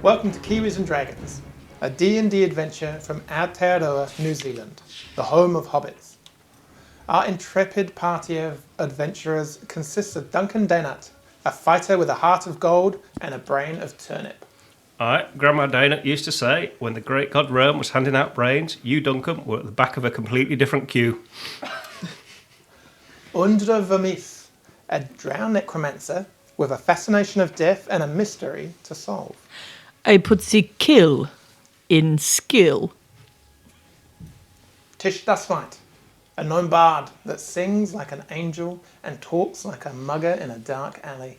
Welcome to Kiwis and Dragons, a D&D adventure from Aotearoa, New Zealand, the home of hobbits. Our intrepid party of adventurers consists of Duncan Daynut, a fighter with a heart of gold and a brain of turnip. Alright, Grandma Daynut used to say, when the great god Rome was handing out brains, you, Duncan, were at the back of a completely different queue. Aundra Vermis, a drowned necromancer with a fascination of death and a mystery to solve. I put the kill in skill. Tish Dustmite, a gnome bard that sings like an angel and talks like a mugger in a dark alley.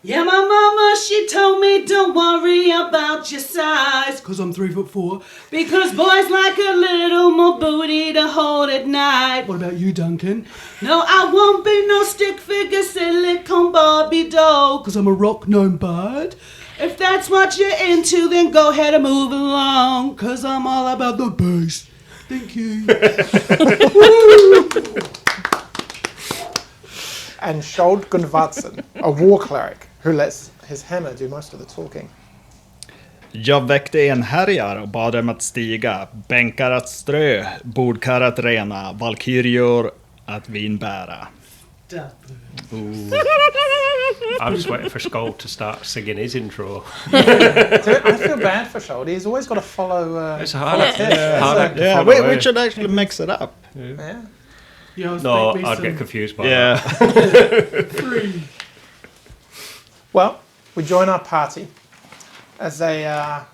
Yeah, my mama, she told me don't worry about your size, 'cause I'm 3'4", because boys like a little more booty to hold at night. What about you, Duncan? No, I won't be no stick figure silicone Barbie doll, 'cause I'm a rock gnome bard. If that's what you're into, then go ahead and move along, 'cause I'm all about the bass. Thank you. And Skjold Gunvardsson, a war cleric who lets his hammer do most of the talking. Jag väckte en härjar och bad dem att stiga, bänkar att strö, bordkar att rena, valkyrior att vinbära. I'm just waiting for Skoll to start singing his intro. I feel bad for Skjold. He's always got to follow. It's hard. Yeah, we should actually mix it up. Yeah. No, I'd get confused by Yeah. Three. Well, we join our party as they are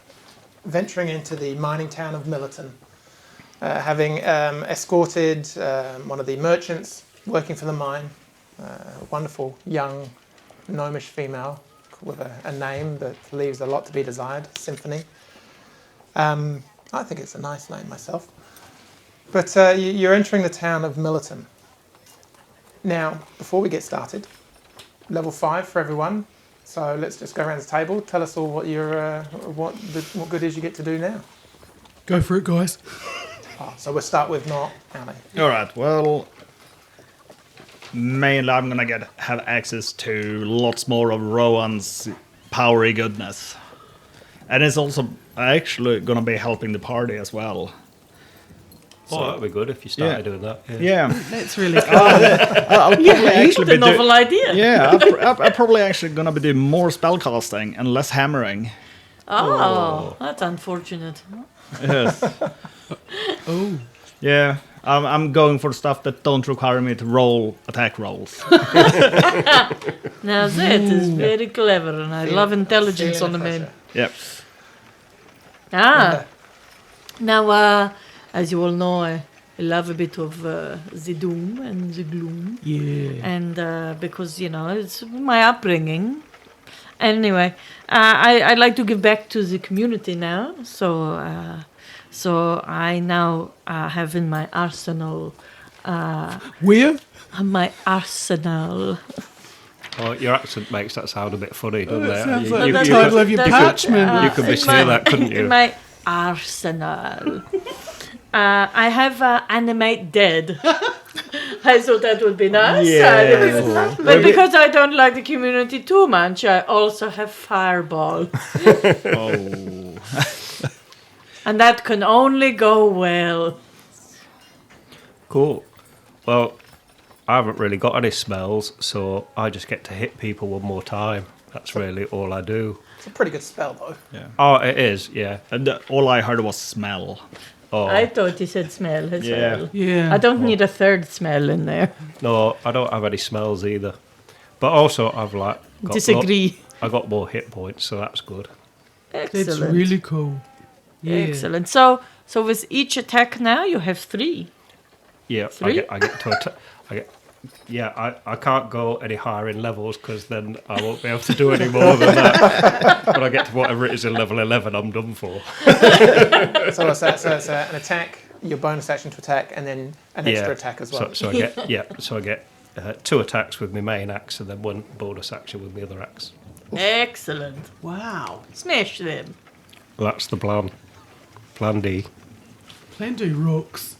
venturing into the mining town of Millerton, having escorted one of the merchants working for the mine, a wonderful young gnomish female with a name that leaves a lot to be desired, Symphony. I think it's a nice name myself. But you're entering the town of Millerton. Now, before we get started, level 5 for everyone. So let's just go around the table. Tell us all what what good is you get to do now. Go for it, guys. So we'll start with Nor Ali. All right. Well, mainly I'm gonna have access to lots more of Rowan's powery goodness, and it's also actually gonna be helping the party as well. Oh, that'd be good if you started doing that. Yeah. That's really cool. I'll probably actually a novel idea. Yeah, I'm probably actually gonna be doing more spellcasting and less hammering. Oh, that's unfortunate. Yes. Oh. Yeah. I'm going for stuff that don't require me to roll attack rolls. Now that is very clever, and I love intelligence on the man. Yep. Now, as you all know, I love a bit of the doom and the gloom. Yeah. And because, it's my upbringing. Anyway, I like to give back to the community now. So I now have in my arsenal... Where? My arsenal. Oh, your accent makes that sound a bit funny, doesn't it? Sounds like the title of your parchment. You could be saying that, couldn't you? In my arsenal. I have animate dead. I thought that would be nice. Yeah. But because I don't like the community too much, I also have fireball. Oh. And that can only go well. Cool. Well, I haven't really got any smells, so I just get to hit people one more time. That's really all I do. It's a pretty good spell, though. Yeah. Oh, it is, yeah. And all I heard was smell. Oh, I thought he said smell as well. Yeah. I don't need a third smell in there. no, I don't have any smells either. But also, I've got Disagree. I got more hit points, so that's good. Excellent. That's really cool. Yeah. Excellent. So with each attack now, you have 3. Yeah, 3? I get to attack. I can't go any higher in levels because then I won't be able to do any more than that. When I get to whatever it is in level 11, I'm done for. So it's an attack, your bonus action to attack, and then an extra attack as well. So I get 2 attacks with my main axe and then 1 bonus action with my other axe. Excellent. Wow. Smash them. Well, that's the plan. Plan D. Plan D rocks.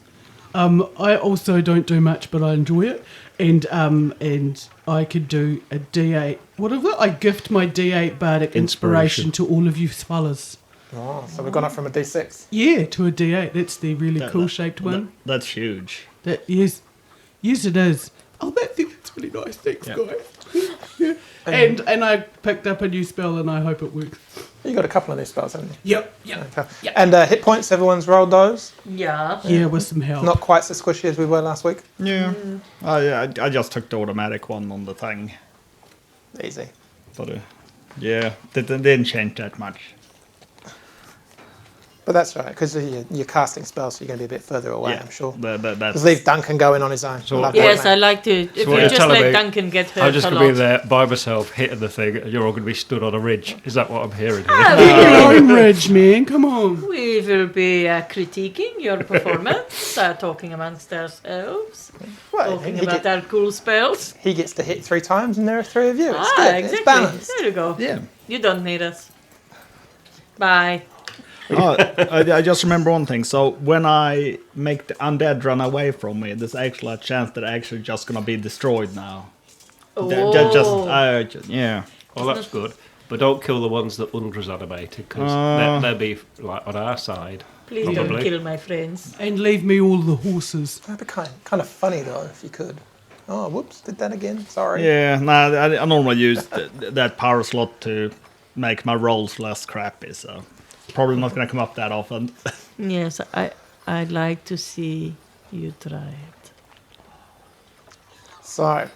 I also don't do much, but I enjoy it. And I could do a D8. Whatever. I gift my D8 bardic inspiration to all of you fellas. Oh, so we've gone up from a D6. Yeah, to a D8. That's the really cool shaped one. That's huge. Yes, it is. Oh, that's really nice. Thanks, guys. Yeah. And I picked up a new spell, and I hope it works. You got a couple of new spells, haven't you? Yep. Okay. And hit points, everyone's rolled those. Yeah. Yeah, with some help. Not quite so squishy as we were last week. Yeah. I just took the automatic one on the thing. Easy. But yeah, they didn't change that much. But that's right, because you're casting spells, so you're going to be a bit further away, I'm sure. That's Just leave Duncan going on his own. So Yes, I like to. If what you you're just telling let me, Duncan get hurt I'm just a going to be lot. there by myself hitting the thing, and you're all going to be stood on a ridge. Is that what I'm hearing here? Your own ridge, man. Come on. We will be critiquing your performance, talking amongst ourselves, Well, talking he about our cool spells. He gets to hit 3 times, and there are 3 of you. It's good. Exactly. It's balanced. There you go. Yeah. You don't need us. Bye. I just remember one thing. So when I make the undead run away from me, there's actually a chance that they're actually just gonna be destroyed now. Oh. Yeah. Well, that's good. But don't kill the ones that Aundra's animated, because they'll be like on our side. Please don't Probably. kill my friends. And leave me all the horses. That'd be kind of funny, though, if you could. Oh, whoops, did that again. Sorry. Yeah. Nah, I normally use that power slot to make my rolls less crappy. So probably not gonna come up that often. Yes, I'd like to see you try it. So,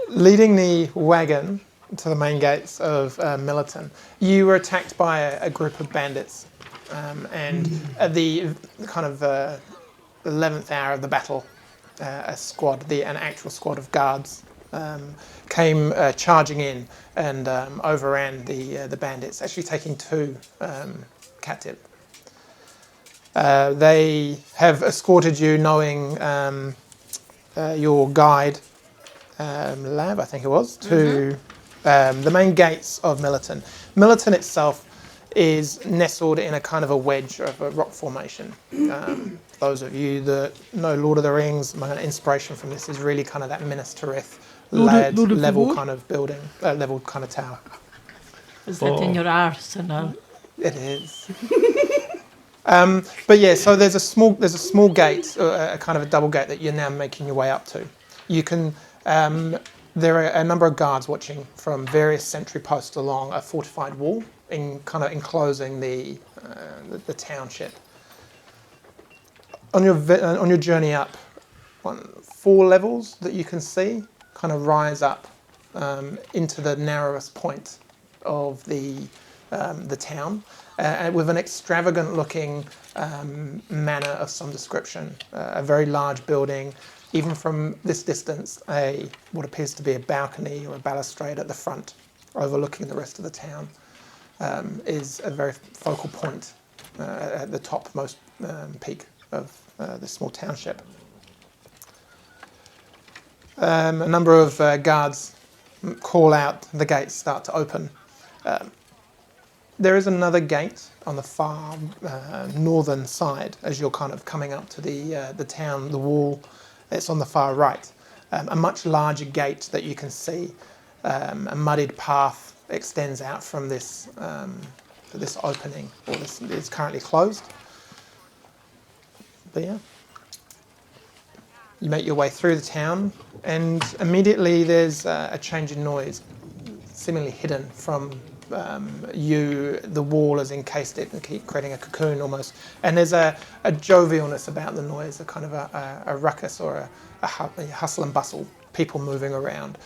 leading the wagon to the main gates of Millerton, you were attacked by a group of bandits. And at the kind of 11th hour of the battle, an actual squad of guards came charging in and overran the bandits, actually taking 2 captive. They have escorted you, knowing your guide, Lav, I think it was, to the main gates of Millerton. Millerton itself is nestled in a kind of a wedge of a rock formation. Those of you that know Lord of the Rings, my inspiration from this is really kind of that Minas Tirith layered Lord of the level what? kind of building, level kind of tower. Is that in your arsenal? It is. But yeah, so there's a small gate, a kind of a double gate that you're now making your way up to. You can. There are a number of guards watching from various sentry posts along a fortified wall, kind of enclosing the township. On your journey up, 4 levels that you can see kind of rise up into the narrowest point of the town, with an extravagant-looking manor of some description. A very large building. Even from this distance, what appears to be a balcony or a balustrade at the front, overlooking the rest of the town, is a very focal point at the topmost peak of this small township. A number of guards call out, the gates start to open. There is another gate on the far northern side as you're kind of coming up to the town, the wall. It's on the far right. A much larger gate that you can see. A muddied path extends out from this opening, or this is currently closed. But yeah, you make your way through the town, and immediately there's a change in noise, seemingly hidden from you. The wall has encased it and keep creating a cocoon almost. And there's a jovialness about the noise, a kind of a ruckus or a hustle and bustle, people moving around.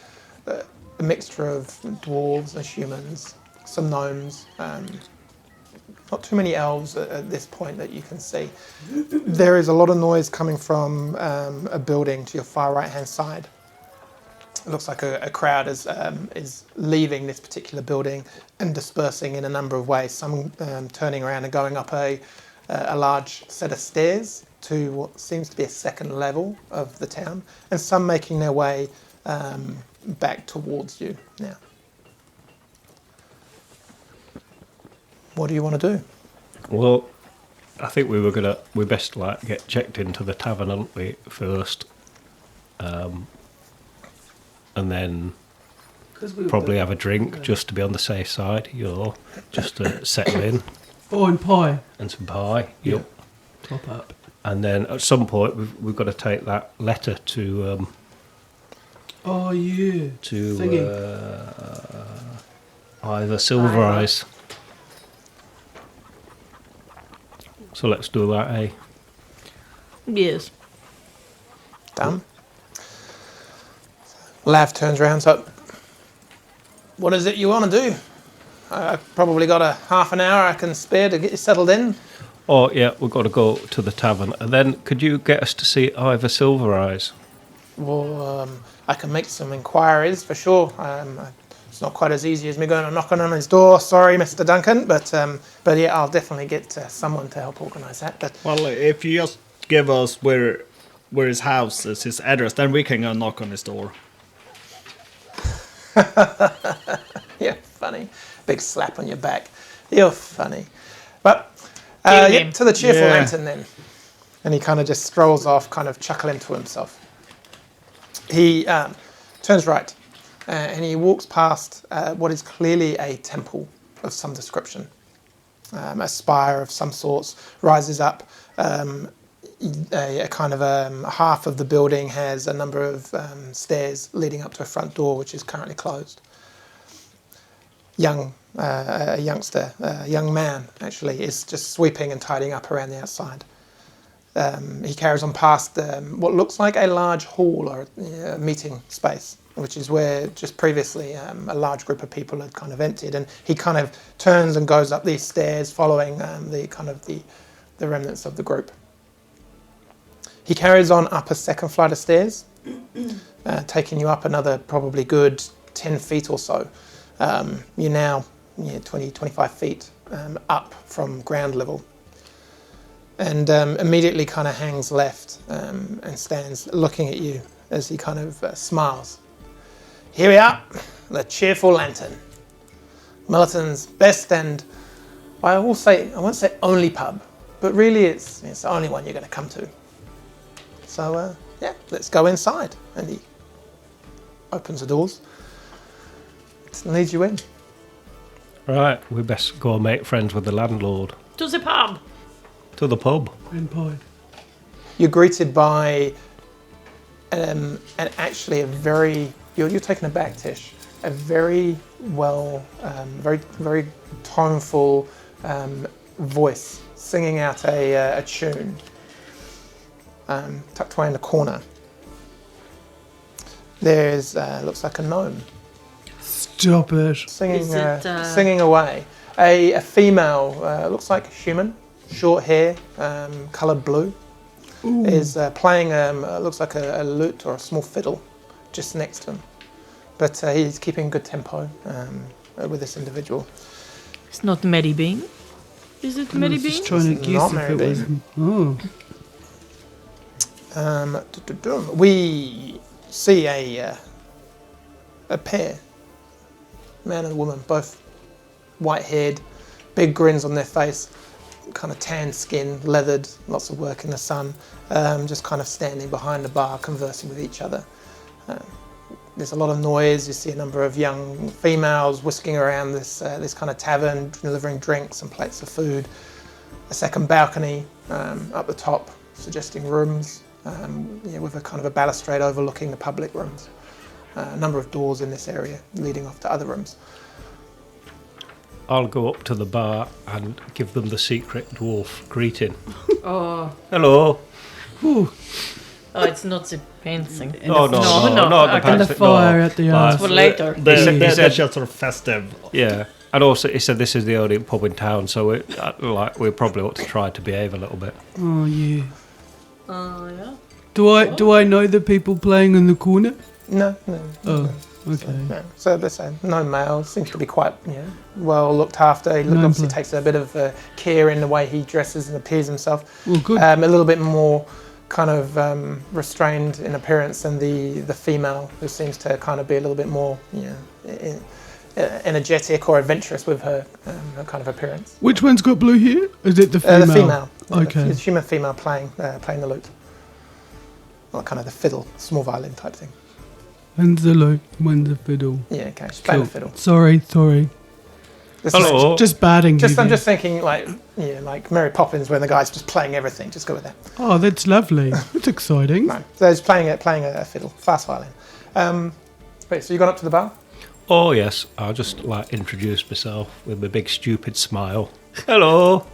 A mixture of dwarves and humans, some gnomes, not too many elves at this point that you can see. There is a lot of noise coming from a building to your far right-hand side. It looks like a crowd is leaving this particular building and dispersing in a number of ways. Some turning around and going up a large set of stairs to what seems to be a second level of the town, and some making their way back towards you now. What do you want to do? Well, I think we best like get checked into the tavern, aren't we, first, and then probably have a drink just to be on the safe side, just to settle in. Oh, and pie. And some pie. Yeah. Yep. Top up. And then at some point we've got to take that letter to Oh, yeah. either Silver Eyes. So let's do that, eh? Yes. Done. Lav turns around, so what is it you want to do? I've probably got a half an hour I can spare to get you settled in. Oh, yeah, we've got to go to the tavern. And then could you get us to see Ivor Silver Eyes? Well, I can make some inquiries for sure. It's not quite as easy as me going and knocking on his door. Sorry, Mr. Duncan, but yeah, I'll definitely get someone to help organise that. But Well, if you just give us where his house is, his address, then we can go knock on his door. yeah, funny. Big slap on your back. You're funny. But Kill yeah, him. to the Cheerful Yeah. Lantern then. And he kind of just strolls off, kind of chuckling to himself. He turns right and he walks past what is clearly a temple of some description. A spire of some sorts rises up. A kind of half of the building has a number of stairs leading up to a front door, which is currently closed. A young man actually, is just sweeping and tidying up around the outside. He carries on past what looks like a large hall or a meeting space, which is where just previously a large group of people had kind of emptied, and he kind of turns and goes up these stairs, following the remnants of the group. He carries on up a second flight of stairs, taking you up another probably good 10 feet or so. You're now 20, 25 feet up from ground level. And immediately kind of hangs left and stands looking at you as he kind of smiles. Here we are, the Cheerful Lantern. Millerton's best and I won't say only pub, but really it's the only one you're going to come to. So yeah, let's go inside. And he opens the doors and leads you in. Right, we best go and make friends with the landlord. To the pub. To the pub. And pie. You're greeted by and actually a very you're taken aback, Tish. A very very toneful voice singing out a tune tucked away in the corner. There's looks like a gnome Stop it. singing Is it, singing away. A female looks like a human, short hair, coloured blue. Is playing looks like a lute or a small fiddle just next to him, but he's keeping good tempo with this individual. It's not Mary Bean. Is it Mary I was Bean? just trying to It's guess not if Mary it was. Bean. Oh. We see a pair, man and woman, both white-haired, big grins on their face, kind of tan skin, leathered, lots of work in the sun, just kind of standing behind the bar conversing with each other. There's a lot of noise. You see a number of young females whisking around this kind of tavern, delivering drinks and plates of food. A second balcony up the top, suggesting rooms, with a kind of a balustrade overlooking the public rooms. A number of doors in this area leading off to other rooms. I'll go up to the bar and give them the secret dwarf greeting. Oh. Hello. Ooh. Oh, it's not the painting. No, not the okay. And the pants, fire no. at the But- end. For later. He said- They're just sort of festive. Yeah, and also he said this is the only pub in town, so we probably ought to try to behave a little bit. Oh yeah. Yeah. Do I know the people playing in the corner? No. Oh, okay. No. So there's no male. Seems to be quite well looked after. He No obviously play. takes a bit of care in the way he dresses and appears himself. Well, good. A little bit more kind of restrained in appearance than the female, who seems to kind of be a little bit more energetic or adventurous with her kind of appearance. Which one's got blue hair? Is it the female? The female. Okay. The human female playing the lute. Or kind of the fiddle, small violin type thing. When's the lute? When's the fiddle? Yeah, okay. She's playing the fiddle. Sorry. This is Hello. Just batting. I'm just thinking like Mary Poppins when the guy's just playing everything. Just go with that. Oh, that's lovely. That's exciting. No, so he's playing a fiddle, fast violin. Wait, so you gone up to the bar? Oh yes, I'll just introduce myself with my big stupid smile. Hello.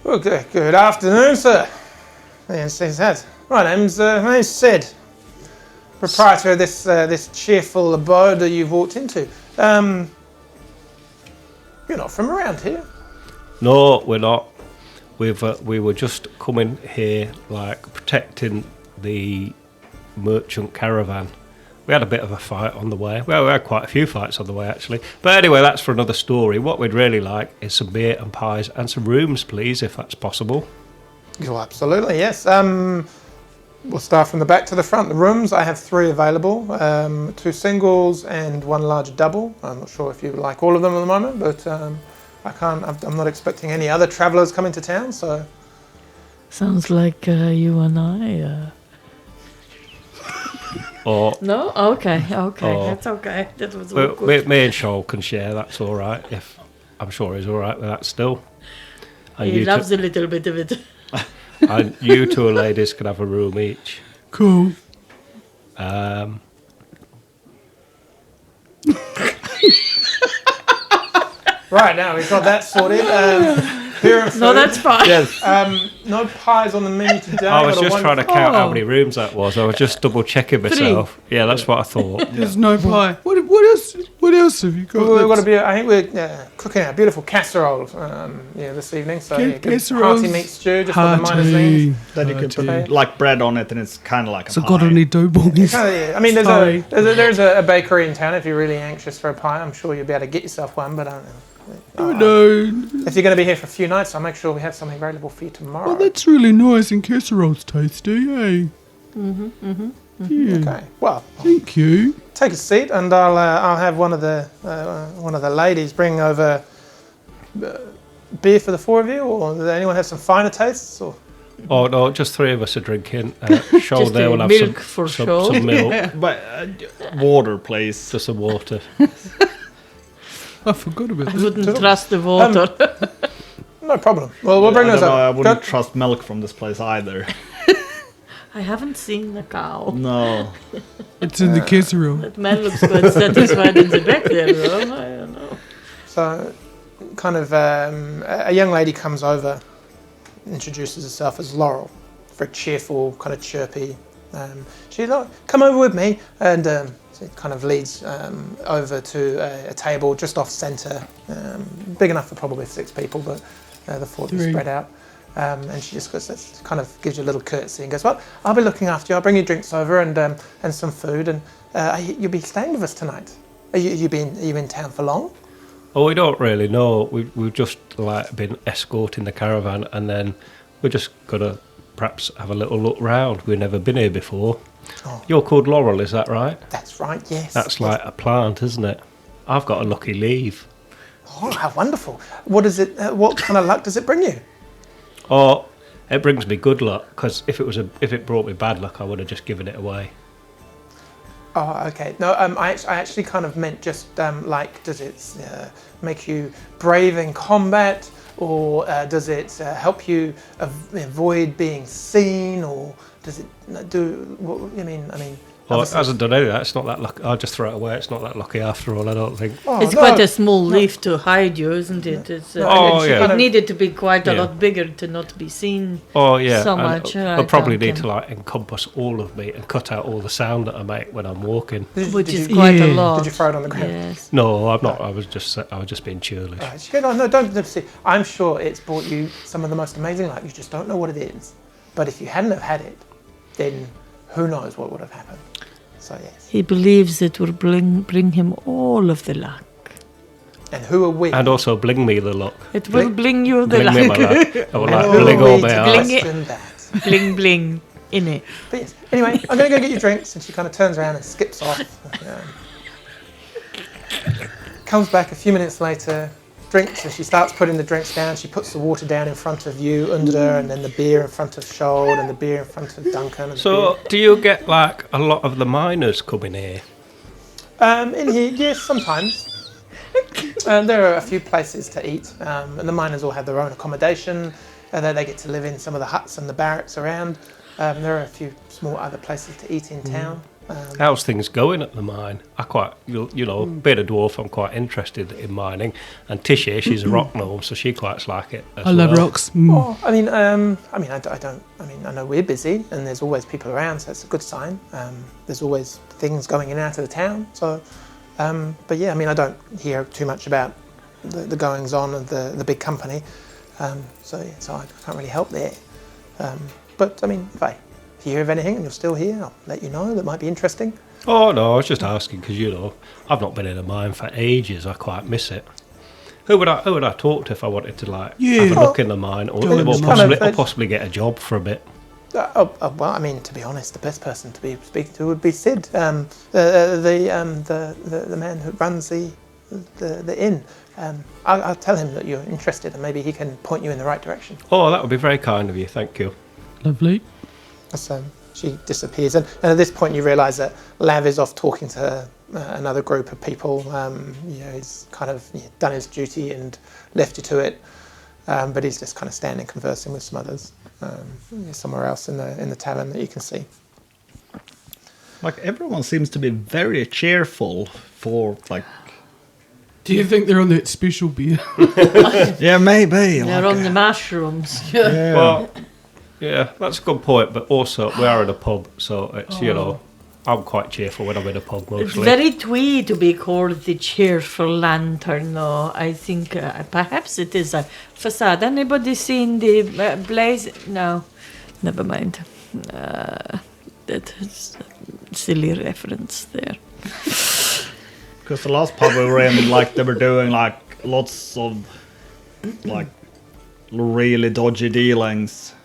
Okay, good afternoon, sir. Yes, he says. My name's Sid, proprietor of this cheerful abode that you've walked into. You're not from around here. No, we're not. We were just coming here, protecting the merchant caravan. We had a bit of a fight on the way. Well, we had quite a few fights on the way, actually. But anyway, that's for another story. What we'd really like is some beer and pies and some rooms, please, if that's possible. Oh, absolutely, yes. We'll start from the back to the front. The rooms, I have 3 available. 2 singles and 1 large double. I'm not sure if you like all of them at the moment, but I'm not expecting any other travellers coming to town, so... Sounds like you and I. Or No? Okay. Oh. That's okay. That was all good. me and Shoal can share, that's all right. If I'm sure he's all right with that still. And He you loves a little bit of it. and you 2 ladies can have a room each. Cool. Right, now we've got that sorted. Beer and food. No, that's fine. Yes. No pies on the menu today. I was Got a just one- trying to count how many rooms that was. I was just double checking myself. Yeah, that's what I thought. There's no pie. What else? What else have you got? We've got that's- a beer. I think we're cooking a beautiful casserole this evening. So good casseroles. hearty meat stew, just with the minor Hearty. things. Then you can Hearty. put like bread on it, and it's kind of like a So pie. got any dough balls? Yeah. I mean, Sorry. there's a bakery in town. If you're really anxious for a pie, I'm sure you'll be able to get yourself one. But I don't know. Oh, no. If you're going to be here for a few nights, I'll make sure we have something available for you tomorrow. Oh, that's really nice, and casserole's tasty, eh? Yeah. Okay. Well, Thank you. take a seat, and I'll have one of the ladies bring over beer for the 4 of you, or does anyone have some finer tastes? Or Oh no, just 3 of us are drinking. Shoal Just there a will have milk for Shoal. some milk, But water, please. just some water. I forgot about I that. wouldn't trust the water. no problem. Well, we'll bring I those don't know, I up. wouldn't trust milk from this place either. I haven't seen the cow. No. It's in the casserole. That man looks quite satisfied in the back there, though. I don't know. So, kind of, a young lady comes over, introduces herself as Laurel, very cheerful, kind of chirpy. She's like, "Come over with me," and she kind of leads over to a table just off centre, big enough for probably 6 people, but the 4 is 3. spread out. And she just goes, kind of gives you a little curtsy and goes, "Well, I'll be looking after you. I'll bring you drinks over and some food, and you'll be staying with us tonight. Are you in town for long?" Oh, we don't really know. We've just been escorting the caravan, and then we're just gonna perhaps have a little look round. We've never been here before. Oh. You're called Laurel, is that right? That's right. Yes. That's like a plant, isn't it? I've got a lucky leaf. Oh, how wonderful! What is it? What kind of luck does it bring you? Oh, it brings me good luck, because if it brought me bad luck, I would have just given it away. Oh, okay. No, I actually kind of meant just does it make you brave in combat, or does it help you avoid being seen, or does it do what I mean? Well, it obviously- hasn't done any of that. It's not that lucky. I'll just throw it away. It's not that lucky after all, I don't think. Oh, It's no. quite a small leaf to hide you, isn't it? It's, Oh, yeah. It needed to be quite a Yeah. lot bigger to not be seen. Oh, yeah. So and much, I'll probably need Duncan. to encompass all of me and cut out all the sound that I make when I'm walking. Which did is you, quite a Yeah. lot. did you throw it on the ground? Yes. No, I'm not. I was just being churlish. Right, she goes, "No, don't see. I'm sure it's brought you some of the most amazing luck. You just don't know what it is. But if you hadn't have had it, then who knows what would have happened." So yes. He believes it will bring him all of the luck. And who are we? And also bling me the luck. It will bring you the Bling me luck. my luck. I will Who are bling all we my to eyes. question that? Bling bling in it. But yes. Anyway, I'm going to go get your drinks, and she kind of turns around and skips off. Comes back a few minutes later, drinks, and she starts putting the drinks down. She puts the water down in front of you, Aundra, and then the beer in front of Shold, and the beer in front of Duncan. And So, do you get like a lot of the miners coming here? in here, yes, sometimes. There are a few places to eat, and the miners all have their own accommodation. They get to live in some of the huts and the barracks around. There are a few small other places to eat in town. How's things going at the mine? I quite, you know, being a dwarf, I'm quite interested in mining. And Tish here, she's a rock gnome, so she quite like it as I love well. rocks. Oh, I know we're busy, and there's always people around, so it's a good sign. There's always things going in and out of the town. So, but yeah, I mean, I don't hear too much about the goings on of the big company. So I can't really help there. But I mean, if you hear of anything and you're still here, I'll let you know. That might be interesting. Oh no, I was just asking because, you know, I've not been in a mine for ages. I quite miss it. Who would I talk to if I wanted to have a look in the mine, or possibly get a job for a bit? Well, I mean, to be honest, the best person to be speaking to would be Sid, the man who runs the inn. I'll tell him that you're interested, and maybe he can point you in the right direction. Oh, that would be very kind of you. Thank you. Lovely. So she disappears, and at this point you realise that Lav is off talking to another group of people. He's kind of done his duty and left you to it, but he's just kind of standing conversing with some others somewhere else in the tavern that you can see. Like, everyone seems to be very cheerful for, like... Do you think they're on that special beer? Yeah, maybe. They're on the mushrooms. Yeah. Well, yeah, that's a good point. But also, we are in a pub, so it's you know, I'm quite cheerful when I'm in a pub It's mostly. very twee to be called the cheerful lantern, though. I think perhaps it is a facade. Anybody seen the blaze? No, never mind. That is a silly reference there. Because the last pub we were in, like, they were doing, like, lots of, like, really dodgy dealings.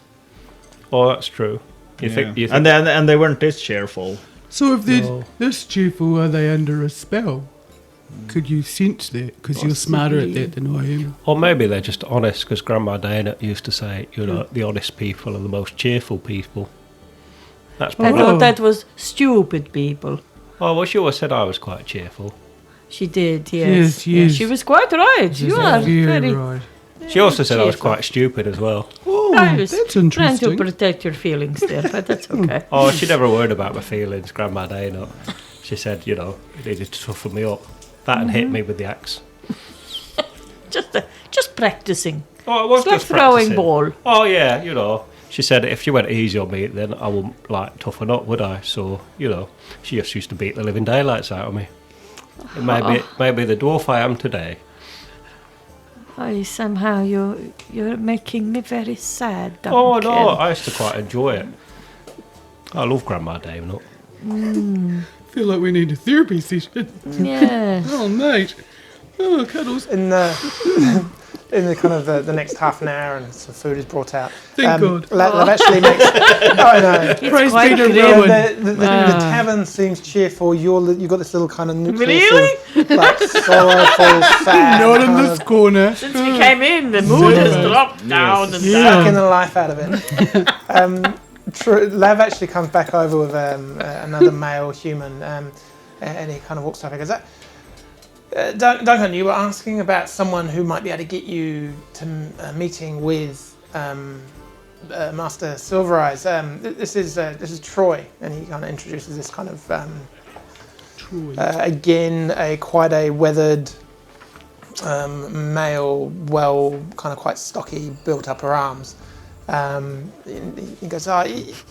Oh, that's true. You think? And they weren't this cheerful. So if they're this cheerful, are they under a spell? Could you sense that? Because you're smarter at that than I am. Or maybe they're just honest, because Grandma Dana used to say, you know, the honest people are the most cheerful people. That's I probably. thought that was stupid people. Oh, well, she always said I was quite cheerful. She did, yes. Yes. She was quite right. You are very right. She also said I was cheerful. quite stupid as well. Oh, I was that's trying to interesting. protect your feelings there, but that's okay. Oh, she never worried about my feelings, Grandma Dana. She said, you know, you needed to toughen me up. That and hit me with the axe. Just practicing. Oh, it was It's like just throwing practicing. ball. Oh, yeah, you know. She said if she went easy on me, then I wouldn't, like, toughen up, would I? So, you know, she just used to beat the living daylights out of me. And maybe the dwarf I am today. Somehow you're making me very sad, Duncan. Oh, no, I used to quite enjoy it. I love Grandma Dave, not. I feel like we need a therapy session. Yeah. Oh, mate. Oh, cuddles. In the kind of the next half an hour, and some food is brought out. Thank God. Lav actually makes. Oh no. It's Praise quite be to grim. Rowan. The tavern seems cheerful. You've got this little kind of nucleus Really? of like sorrowful, sad. Not in kind this of corner. Since we came in, the mood has dropped down and sucking down. the life out of it. Lav actually comes back over with another male human, and he kind of walks up and goes, Duncan, you were asking about someone who might be able to get you to a meeting with Master Silvereyes. This is Troy, and he kind of introduces this kind of again quite a weathered male, well, kind of quite stocky, built upper arms. He goes,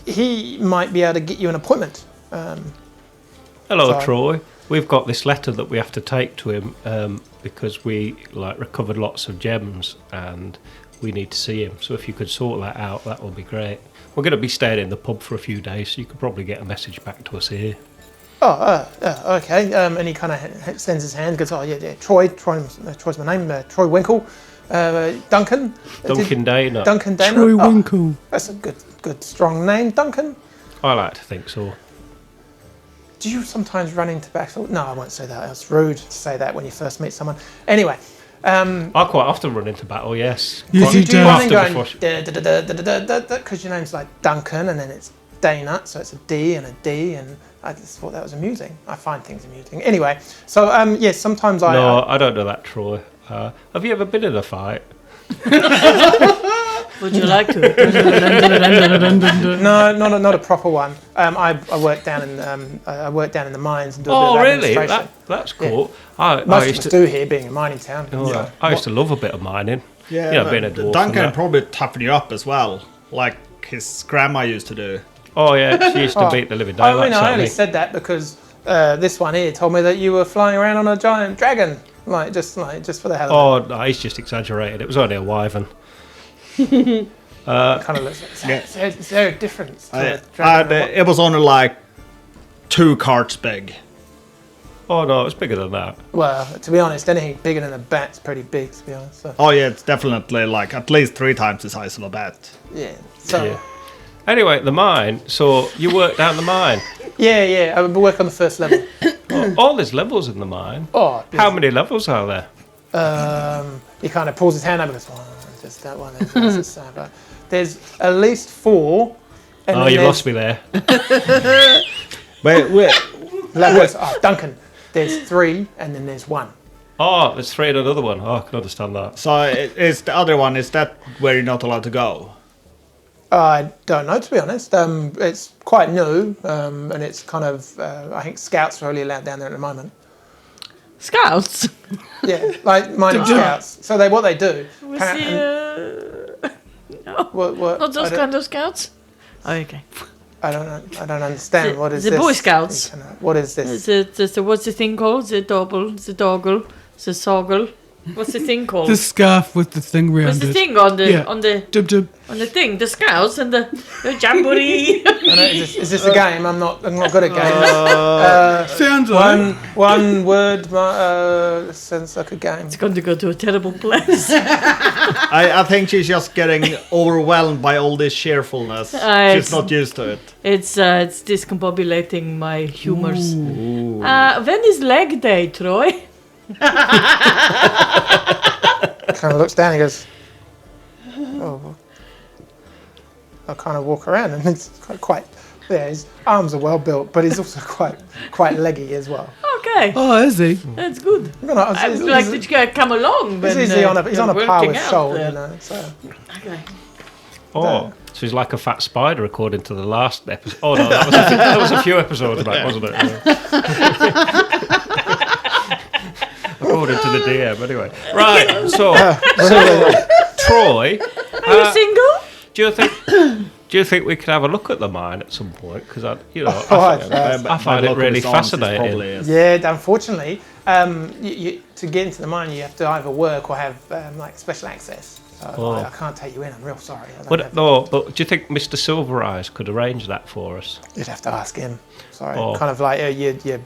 he might be able to get you an appointment. Hello, Sorry. Troy. We've got this letter that we have to take to him because we recovered lots of gems and we need to see him. So if you could sort that out, that would be great. We're going to be staying in the pub for a few days, so you could probably get a message back to us here. Okay. And he kind of sends his hand. Goes, Troy's my name. Troy Winkle. Duncan. Duncan Dana. Duncan Dana. Troy Winkle. That's a good, strong name, Duncan. I like to think so. do you sometimes run into backstall? No, I won't say that. It's rude to say that when you first meet someone. Anyway. I quite often run into battle, yes. Yes, you do. Running going Before- because your name's like Duncan and then it's Dana, so it's a D and a D, and I just thought that was amusing. I find things amusing. Anyway, so yes, sometimes No, I don't do that, Troy. Have you ever been in a fight? Would you like to? No, not a proper one. I work down in the mines and do a bit Oh, of really? administration. That's cool. I Most of used us to. do here, being a mining town. Oh, I used to love a bit of mining. Yeah, Yeah, being a dwarf. and Duncan that. probably toughen you up as well, like his grandma used to do. Oh yeah, she used to beat the living daylights I out of only me. said that because this one here told me that you were flying around on a giant dragon, just for the hell of it. Oh, no, he's just exaggerated. It was only a wyvern. It kind of looks like, is there a difference to a dragon? and It was only like 2 carts big. Oh no, it was bigger than that. Well, to be honest, anything bigger than a bat's pretty big, to be honest. So, Oh yeah, it's definitely like at least 3 times the size of a bat. yeah. So, Yeah. Anyway, the mine. So you work down the mine. yeah. I work on the first level. All there's levels in the mine. Oh, How many levels are there? he kind of pulls his hand up and goes, "Oh, just that one. There's at least 4. And Oh, then you there's lost me there. Wait. levels. Oh, Duncan. There's 3, and then there's 1. Oh, there's 3 and another one. Oh, I can understand that. So is the other one? Is that where you're not allowed to go? I don't know, to be honest. It's quite new, and it's kind of. I think scouts are only allowed down there at the moment. Scouts. Yeah, like mining scouts. So what they do? Was apparent- he, no, what, not those I don't- kind of scouts. Oh, okay. I don't understand. The- What is the this? Boy Scouts. What is this? What's the thing called? The doggle, the soggle. What's the thing called? The scarf with the thing What's round the it. thing on the Yeah. Dub dub. on the thing? The scouts and the jamboree. I know, is this a game? I'm not good at games. Sounds like. One word sounds like a game. It's going to go to a terrible place. I think she's just getting overwhelmed by all this cheerfulness. She's it's- not used to it. It's discombobulating my humors. When is leg day, Troy? Kind of looks down and goes, oh. I kind of walk around and he's quite, yeah, his arms are well built, but he's also quite leggy as well. Okay, Oh, is he? that's good. You know, I would like that you come along. he's when, easily on a, he's on a you're par working with out Shoal, there. you know, so. Okay. Oh, so he's like a fat spider according to the last episode. Oh no, that was a few episodes back, wasn't it? According to the DM, anyway. Right, so Troy, Are you single? do you think we could have a look at the mine at some point? Because I I find it really fascinating. Probably is. Yeah, unfortunately, to get into the mine, you have to either work or have like special access. So I can't take you in. I'm real sorry. I don't have- But do you think Mr. Silver Eyes could arrange that for us? You'd have to ask him. Sorry, Oh. kind of like you're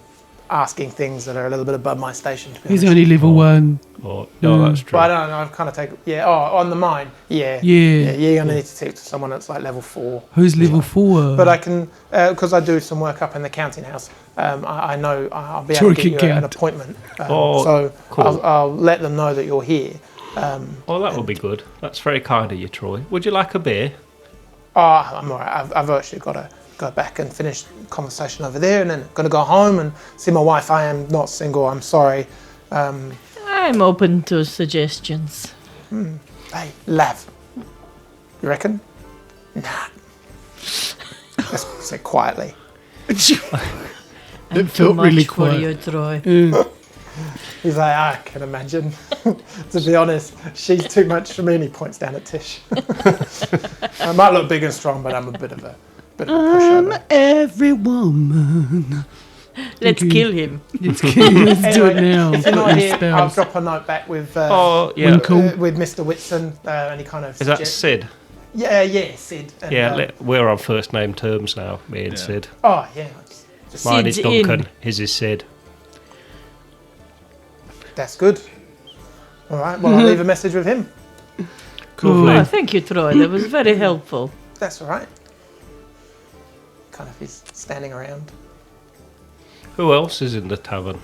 asking things that are a little bit above my station. To be He's honest. only level 1. Or no, that's true. But I don't know. I've kind of taken. Yeah. Oh, on the mine. Yeah. Yeah. You're gonna need to speak to someone that's like level 4. Who's level 4? But I can, because I do some work up in the counting house. I know I'll be able Troy to get you can an count. appointment. Oh, So cool. I'll let them know that you're here. Oh, that would be good. That's very kind of you, Troy. Would you like a beer? Oh, I'm alright. I've actually got to go back and finish the conversation over there, and then going to go home and see my wife. I am not single. I'm sorry. I'm open to suggestions. Hey, Lav. You reckon? Nah. Let's say quietly. I'm too felt much really for quiet. you, Troy. He's like, I can imagine. To be honest, she's too much for me. And he points down at Tish. I might look big and strong, but I'm a bit of a pushover. Every woman. Let's you. kill him. Let's do it Anyway, now. If you're not Got here, your I'll spells. drop a note back with Oh, yeah. Cool. with Mr. Whitson, and he kind of Is that suggests- Sid? Yeah, Sid. And, Yeah, we're on first name terms now, me and Sid. oh yeah, just, Mine is Sid's Duncan, in. his is Sid. that's good. All right, well I'll leave a message with him. Cool. Oh, thank you, Troy. That was very helpful. That's all right. Kind of he's standing around. Who else is in the tavern?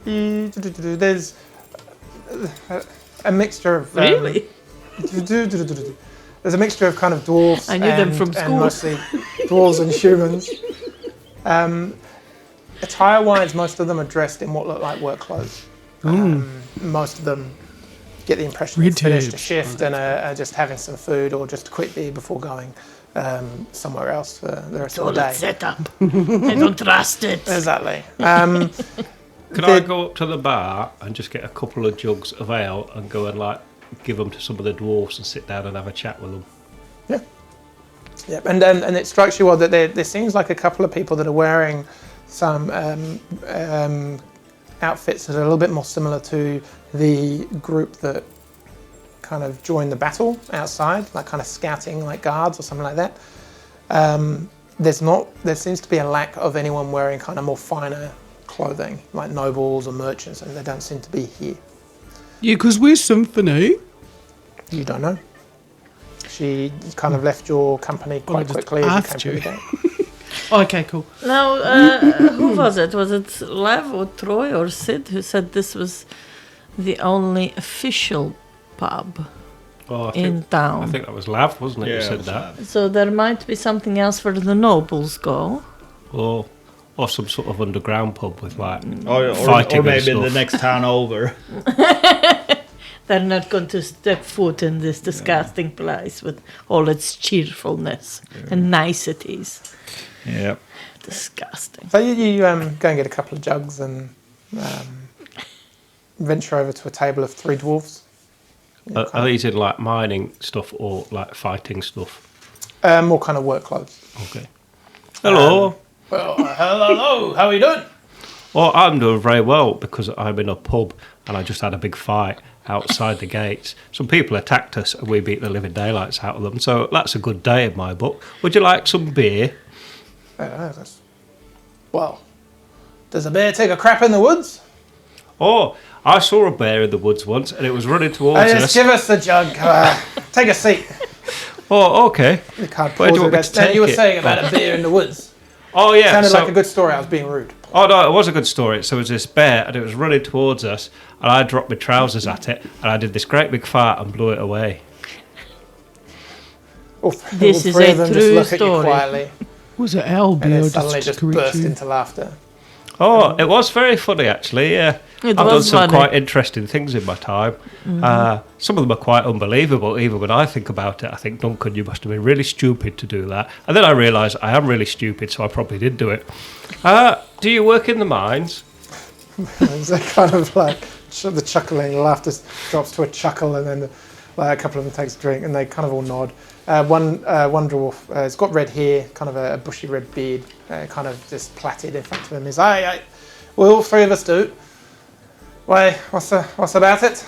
There's a mixture of Really? There's a mixture of kind of dwarves. I knew them from and school. mostly dwarves and humans. Attire-wise, most of them are dressed in what look like work clothes. Most of them get the impression they've finished a shift and are just having some food or just a quick beer before going somewhere else for the rest of the day. Set up. I don't trust it. Exactly. Could I go up to the bar and just get a couple of jugs of ale and go and like give them to some of the dwarfs and sit down and have a chat with them? Yep, and it strikes you odd that there seems like a couple of people that are wearing some outfits that are a little bit more similar to the group that kind of joined the battle outside, like kind of scouting, like guards or something like that. There seems to be a lack of anyone wearing kind of more finer clothing, like nobles or merchants, and they don't seem to be here. Yeah, because we're symphony. You don't know. She kind of left your company quite quickly as you came through the gate. Okay, cool. Now, who was it? Was it Lev or Troy or Sid who said this was the only official pub Oh, in town? I think that was Lav, wasn't it? Yeah, who said it was that? Lav. So there might be something else where the nobles go. Or some sort of underground pub with like Or fighting maybe and the stuff. next town over. They're not going to step foot in this disgusting place with all its cheerfulness and niceties. Yeah. Disgusting. So you go and get a couple of jugs and venture over to a table of 3 dwarves. Are these in like mining stuff or like fighting stuff? More kind of work clothes. Okay. Hello. Well, hello. How are you doing? Well, I'm doing very well because I'm in a pub and I just had a big fight outside the gates. Some people attacked us and we beat the living daylights out of them. So that's a good day in my book. Would you like some beer? Well, does a bear take a crap in the woods? Oh, I saw a bear in the woods once and it was running towards Just us. give us the jug. Take a seat. Oh, okay. You can't Where do you pause want me it. to take You were it? saying about a bear in the woods. Oh, yeah. Sounded so- like a good story. I was being rude. Oh no, it was a good story. So it was this bear and it was running towards us and I dropped my trousers at it and I did this great big fart and blew it away. This is three a of them just true look at you story. quietly Was it Al and beer then or suddenly just burst into laughter. Oh, it was very funny actually, yeah. It I've done was some funny. quite interesting things in my time. Some of them are quite unbelievable. Even when I think about it, I think, Duncan, you must have been really stupid to do that. And then I realise I am really stupid, so I probably did do it. Do you work in the mines? It's a kind of like the chuckling, laughter drops to a chuckle, and then like a couple of them takes a drink, and they kind of all nod. One dwarf has got red hair, kind of a bushy red beard, kind of just plaited in front of him. He's, aye, well, all 3 of us do. Why, what's about it?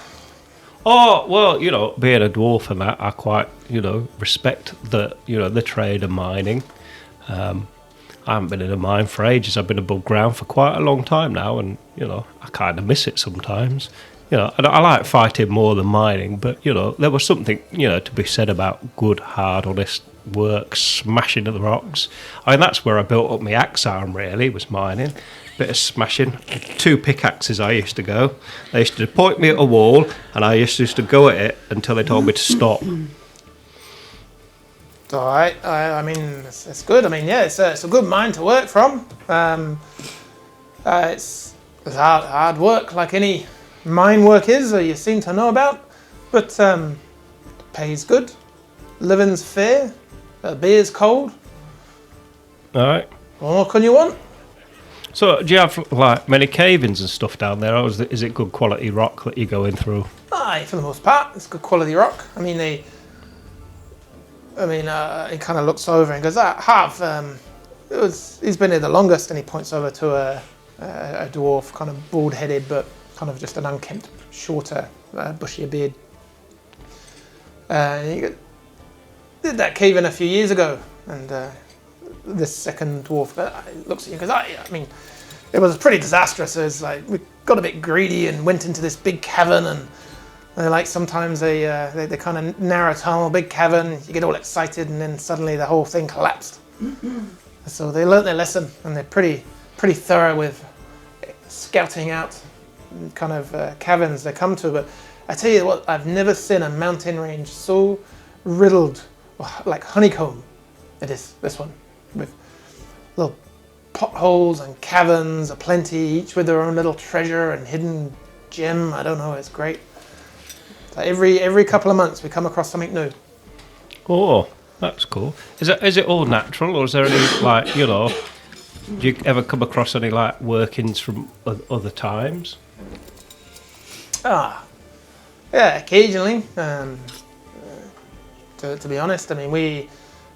Oh, well, you know, being a dwarf and that, I quite, respect the trade of mining. I haven't been in a mine for ages. I've been above ground for quite a long time now, and, I kind of miss it sometimes. I like fighting more than mining, but, there was something, to be said about good, hard, honest work, smashing of the rocks. I mean, that's where I built up my axe arm, really, was mining. Bit of smashing. 2 pickaxes I used to go. They used to point me at a wall, and I used to go at it until they told me to stop. It's all right. I mean, it's good. I mean, yeah, it's a good mine to work from. It's hard work, like any mine work is, or you seem to know about. But pay's good, living's fair, beer's cold. All right. What more can you want? So, do you have like many cave-ins and stuff down there, or is it good quality rock that you're going through? Aye, for the most part, it's good quality rock. I mean, he kind of looks over and goes, he's been here the longest, and he points over to a dwarf, kind of bald-headed, but kind of just an unkempt, shorter, bushier beard. He did that cave in a few years ago, and this second dwarf looks at you and goes, I mean, it was pretty disastrous. It was like we got a bit greedy and went into this big cavern, and like sometimes they kind of narrow tunnel, big cavern. You get all excited, and then suddenly the whole thing collapsed. So they learnt their lesson, and they're pretty thorough with scouting out kind of caverns they come to. But I tell you what, I've never seen a mountain range so riddled, like honeycomb. It is, this one, with little potholes and caverns aplenty, each with their own little treasure and hidden gem. I don't know, it's great. So every couple of months we come across something new. Oh, that's cool. Is it all natural, or is there any, like, you know, do you ever come across any, like, workings from other times? Yeah, occasionally. To be honest, I mean, we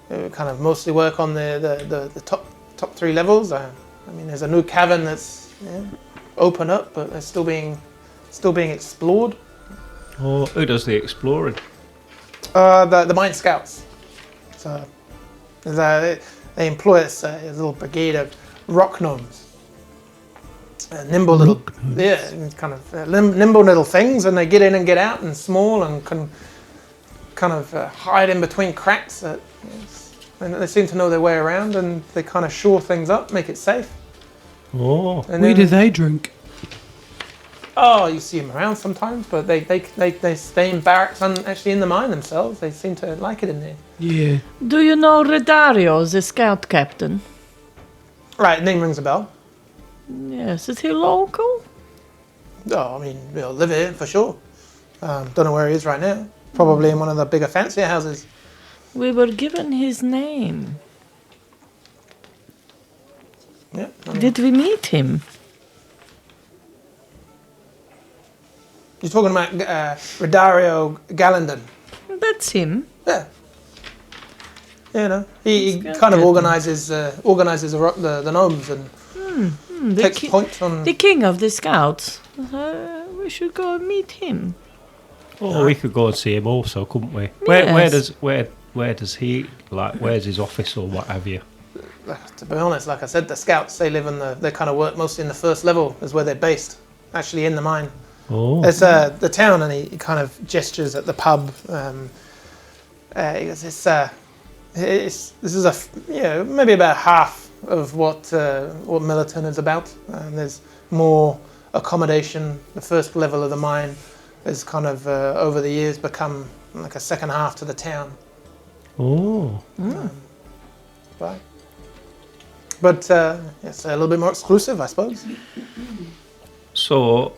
kind of mostly work on the top 3 levels. I mean, there's a new cavern that's open up, but it's still being explored. Oh, who does the exploring? The mine scouts. So they employ a little brigade of rock gnomes. Nimble little, kind of nimble little things, and they get in and get out, and small, and can kind of hide in between cracks. And they seem to know their way around, and they kind of shore things up, make it safe. Oh, And Where then- do they drink? Oh, you see them around sometimes, but they stay in barracks and actually in the mine themselves. They seem to like it in there. Yeah. Do you know Redario, the scout captain? Right, name rings a bell. Yes, is he local? Oh, I mean, we'll live here for sure. Don't know where he is right now. Probably in one of the bigger, fancier houses. We were given his name. Yeah. I mean, Did we meet him? you're talking about Redario Gallandon. That's him. Yeah. You know, he That's kind of good. organises the gnomes and The, takes point on. the king of the scouts. We should go and meet him. oh, we could go and see him also, couldn't we? Where Yes. does he, like, where's his office or what have you? To be honest, like I said, the scouts, they live they kind of work mostly in the first level, is where they're based, actually in the mine. Oh, There's the town, and he kind of gestures at the pub. He goes, this is maybe about half of what Millerton is about. There's more accommodation. The first level of the mine has kind of over the years become like a second half to the town. oh, Right. But it's a little bit more exclusive, I suppose. so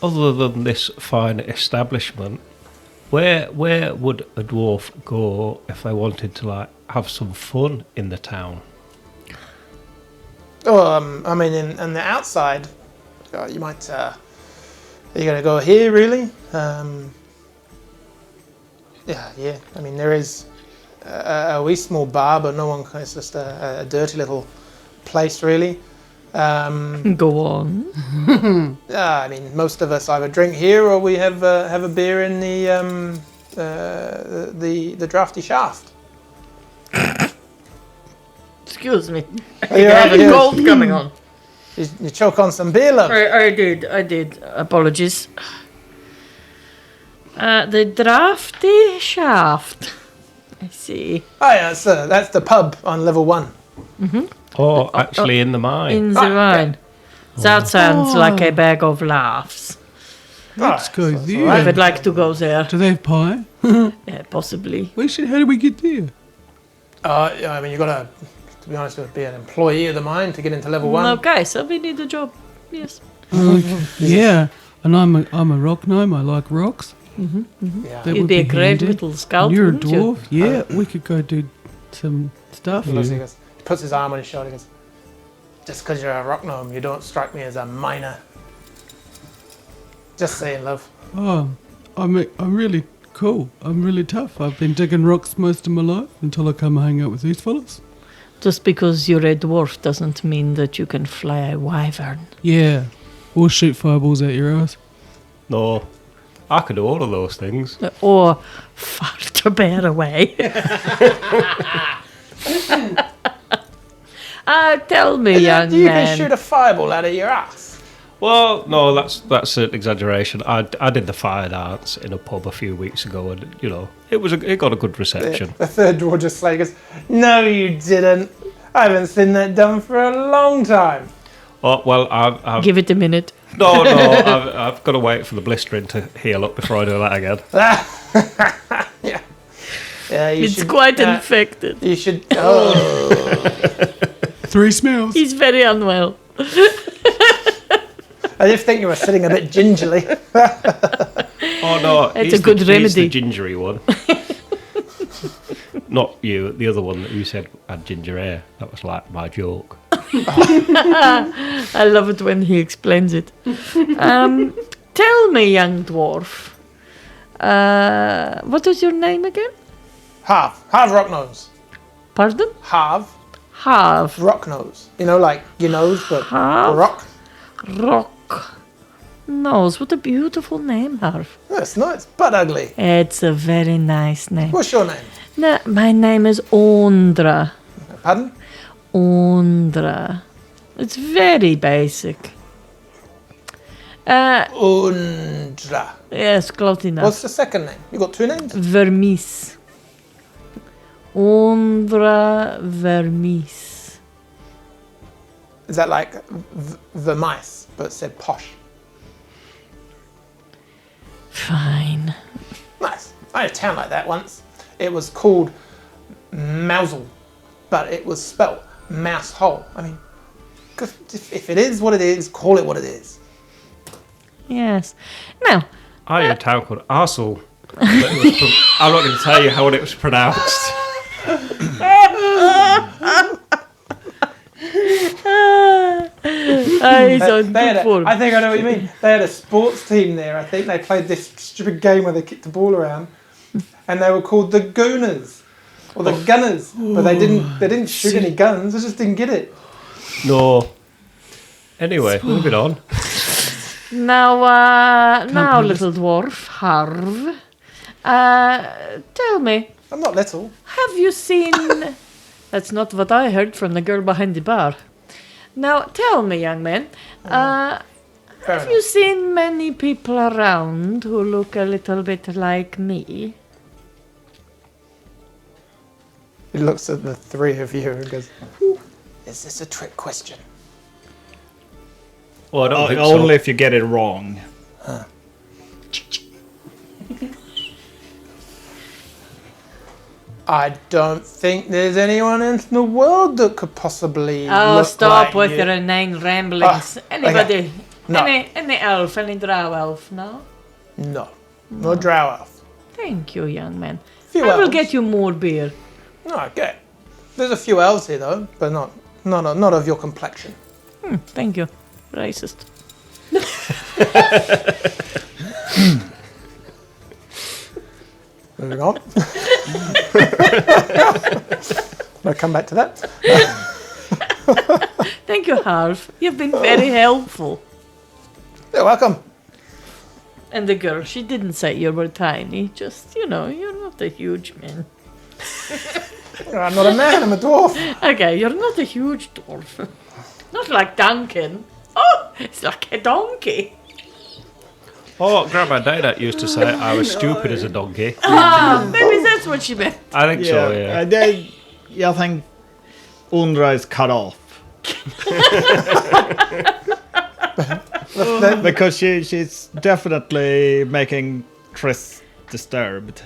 other than this fine establishment, where would a dwarf go if they wanted to, like, have some fun in the town? Oh, I mean, on the outside, you might. You're gonna go here, really? Yeah. I mean, there is a wee small bar, but no one. It's just a dirty little place, really. Go on. I mean, most of us either drink here or we have a beer in the drafty shaft. Excuse me. Yeah, I have a cold coming on. You choke on some beer, love. I did. Apologies. The drafty shaft. I see. Oh yeah, that's the pub on level 1. Oh, actually in the mine. In the wine. That sounds like a bag of laughs. Let's go so- so there. I would like to go there. Do they have pie? Yeah, possibly. How do we get there? Yeah, I mean, you gotta, to be honest, you gotta be an employee of the mine to get into level 1. Okay, so we need a job. Yes. Yeah, and I'm a rock gnome. I like rocks. Yeah. That You'd would be a be great handy. little scout. And you're a wouldn't you? dwarf. Yeah, we could go do some stuff. He goes, he puts his arm on his shoulder. He goes, "Just because you're a rock gnome, you don't strike me as a miner." Just saying, love. Oh, I'm really cool. I'm really tough. I've been digging rocks most of my life until I come hang out with these fellas. Just because you're a dwarf doesn't mean that you can fly a wyvern. Yeah, or shoot fireballs at your ass. No, I could do all of those things. Or fart a bear away. Tell me, young You man. can shoot a fireball out of your ass. Well, no, that's an exaggeration. I did the fire dance in a pub a few weeks ago, and it got a good reception. The third dwarf just like goes, "No, you didn't. I haven't seen that done for a long time. Oh, well, I've Give it a minute. no, I've got to wait for the blistering to heal up before I do that again. Yeah, you It's should, quite infected. You should. Oh, 3 smells. He's very unwell. I just think you were sitting a bit gingerly. Oh no, It's he's a good He's the remedy. gingery one. Not you, the other one that you said had ginger hair. That was like my joke. I love it when he explains it. Tell me, young dwarf, what was your name again? Half Rocknose. Pardon? Half Half. Rocknose. You know, like your nose, but Half? rock. Rock. Nose. What a beautiful name, Harv. No, it's not. It's but ugly. It's a very nice name. What's your name? No, my name is Aundra. Pardon? Aundra. It's very basic. Aundra. Yes, close enough. What's the second name? You got 2 names? Vermis. Aundra Vermis. Is that like the mice, but said posh? Fine. Nice. I had a town like that once. It was called Mousel, but it was spelt mouse hole. I mean, 'cause if it is what it is, call it what it is. Yes. Now, I had a town called Arsel. I'm not going to tell you how it was pronounced. he's on They had good form. I think I know what you mean. They had a sports team there. I think they played this stupid game where they kicked the ball around, and they were called the Gooners or the Gunners, but they didn't shoot any guns. They just didn't get it. No. Anyway, moving on. Now, little dwarf, Harv, tell me, I'm not little. have you seen... That's not what I heard from the girl behind the bar. Now, tell me, young man, Fair have you seen many people around who look a little bit like me? He looks at the 3 of you and goes, "Is this a trick question?" Well, I don't think Only so. if you get it wrong. I don't think there's anyone in the world that could possibly Oh, look stop like with you. your inane ramblings. Anybody? No. Any elf, any drow elf, no? No drow elf. Thank you, young man. Few I will elves. get you more beer. No, okay. There's a few elves here though, but not of your complexion. Thank you. Racist. Moving on. I'll come back to that. Thank you, Harv. You've been very helpful. You're welcome. And the girl, she didn't say you were tiny. Just, you're not a huge man. I'm not a man, I'm a dwarf. Okay, you're not a huge dwarf. Not like Duncan. Oh, it's like a donkey. Oh, Grandma Dana used to say I was stupid as a donkey. Maybe that's what she meant. I think so, yeah. I think Aundra is cut off. Because she's definitely making Triss disturbed.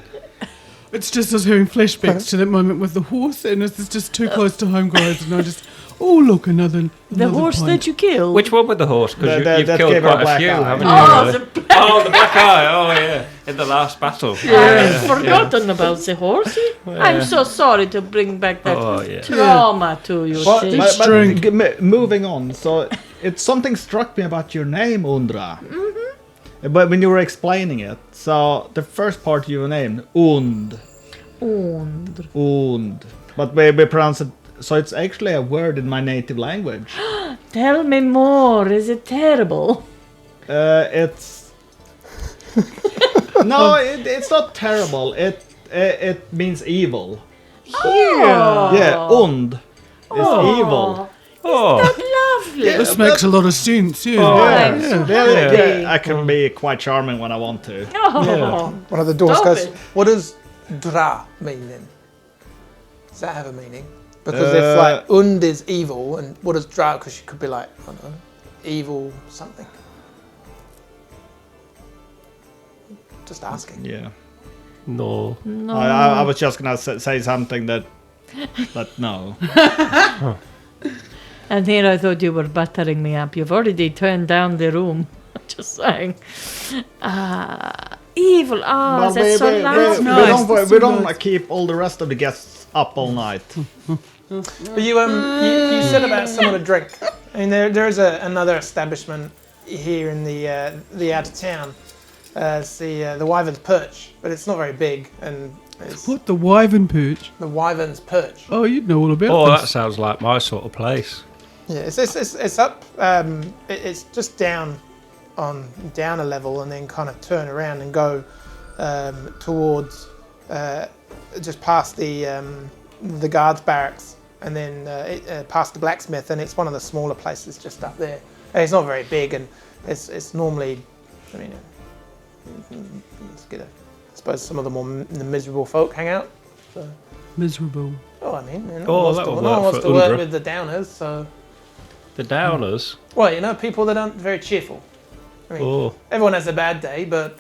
It's just us hearing flashbacks to that moment with the horse, and it's just too close to home, guys. And I just, oh look, another Horse pint. that you killed. Which one with the horse? Because That you've gave killed her a quite a black few, eye. haven't you? Oh, really? the black. Oh, the black eye. Oh, yeah. In the last battle. I've forgotten about the horsey. I'm so sorry to bring back that Oh, yeah. trauma to you. What? Tish. It's drink. Moving on, so it's something struck me about your name, Aundra. But when you were explaining it, so the first part of your name, Und. But we pronounce it, so it's actually a word in my native language. Tell me more. Is it terrible? It's no, it's not terrible. It means evil. Yeah. Yeah, Und is evil. Oh, Lovely. This makes a lot of sense, yeah. I'm so happy. I can be quite charming when I want to. Oh. One of the dwarves Stop goes, it. "What does dra mean then? Does that have a meaning?" Because if like Und is evil, and what does Drow? Because she could be like, I don't know, evil something. Just asking. Yeah. No. No. I was just gonna say something that, but no. And here I thought you were buttering me up. You've already turned down the room. Just saying. Evil. Oh, that's so loud. We don't keep all the rest of the guests up all night. But you said about someone to drink. I mean, there is another establishment here in the out of town. It's the Wyvern's Perch, but it's not very big, and it's What, the Wyvern Perch? the Wyvern's Perch. Oh, you'd know all about Oh, this. that sounds like my sort of place. Yeah, it's up. It's just down a level, and then kind of turn around and go towards just past the guards barracks, and then past the blacksmith, and it's one of the smaller places just up there. And it's not very big, and it's normally, I mean, let's get I suppose some of the miserable folk hang out. So. Miserable. Oh, I mean, no Oh, one that would wants work to for work Aundra. with the downers, so. The Downers. Well, you know, people that aren't very cheerful. I mean, Oh. everyone has a bad day, but